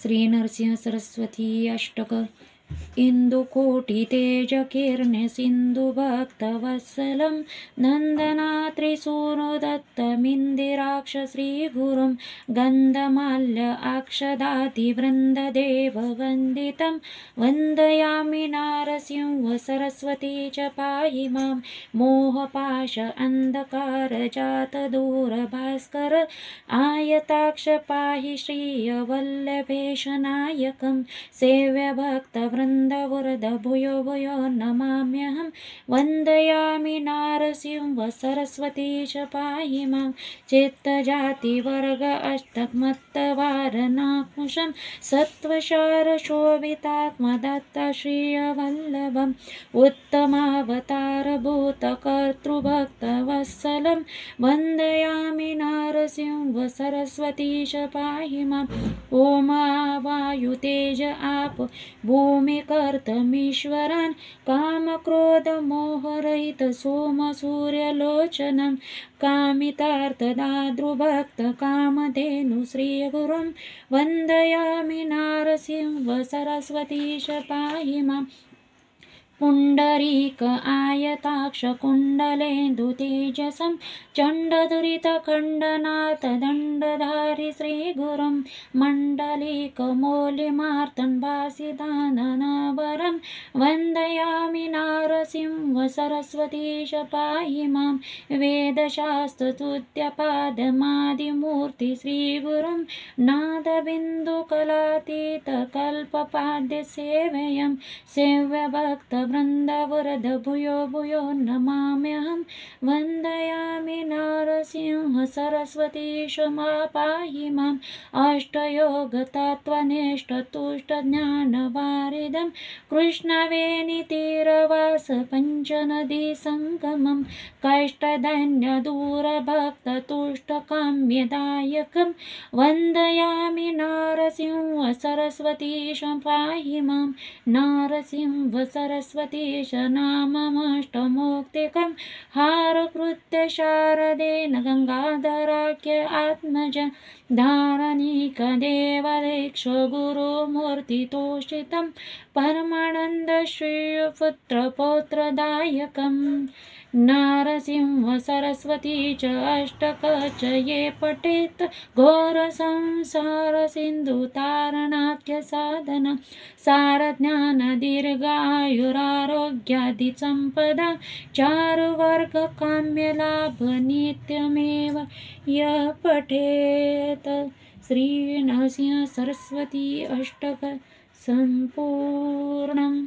श्री नरसिंह सरस्वती अष्टक इंदुकोटि तेजकीर्ण्य सिंधु भक्तवत्सलं नन्दनात्रिसूनु दत्तमिन्दिराक्ष श्रीगुरुं गन्धमाल्य अक्षदातिवृन्ददेववन्दितं वन्दयामि नारसिंह सरस्वती च पाहि मां मोहपाश अन्धकारजातदूरभास्कर आयताक्ष पाहि श्रियवल्लभेशनायकं सेव्यभक्तवृन्दवरद भूयो भूयो नमाम्यहं वन्दयामि नारसिंह सरस्वती च पाहि मां चित्तजातिवर्ग अष्टमत्तवारनाकुशं सत्त्वशारशोभितात्मदत्तश्रियवल्लभम् उत्तमावतारभूतकर्तृभक्तवत्सलं वन्दयामि नारसिंह सरस्वती च पाहि माम् ॐ वायुतेज आप भूमिकर्तमीश्वरान् कामक्रोधमोहरहित सोमसूर्यलोचनं कामितार्थदातृभक्तकामधेनु श्रीगुरुं वन्दयामि नारसिंह सरस्वती च पाहि माम् पुण्डरीक आयताक्ष कुण्डलेन्दुतेजसं चण्डदुरितखण्डनाथ दण्डधारि श्रीगुरुं मण्डलीकमौलिमार्तण्डभासिताननवरं वन्दयामि नारसिंह सरस्वती च पाहि मां वेदशास्त्रतुत्यपादमादिमूर्ति श्रीगुरुं नादबिन्दुकलातीतकल्पपाद्यसेव्यं सेव्यभक्तवृन्दवरद भूयो भूयो नमाम्यहं वन्दयामि नारसिंह सरस्वती च पाहि माम् अष्टयोगतत्त्वनिष्ठतुष्टज्ञानवारिधं कृष्णवेणीतीरवास पञ्चनदीसङ्गमं कष्टधन्यदूरभक्ततुष्टकाम्यदायकं वन्दयामि नारसिंह सरस्वती च पाहि मां नारसिंह सरस्वती च नाममष्टमौक्तिकं हारकृत्य शारदेन गङ्गाधराख्य आत्मज धारणिकदेवदेक्ष गुरुमूर्तितोषितं परमानन्दश्रीपुत्रपौत्रदायकम् नारसिंह सरस्वती च अष्टक च ये पठेत् घोरसंसारसिन्धुतारणाख्य साधनं सारज्ञानदीर्घायुरारोग्यादिसम्पदा चारुवर्गकाम्यलाभनित्यमेव यः पठेत् श्री नरसिंह सरस्वती अष्टक सम्पूर्णम्।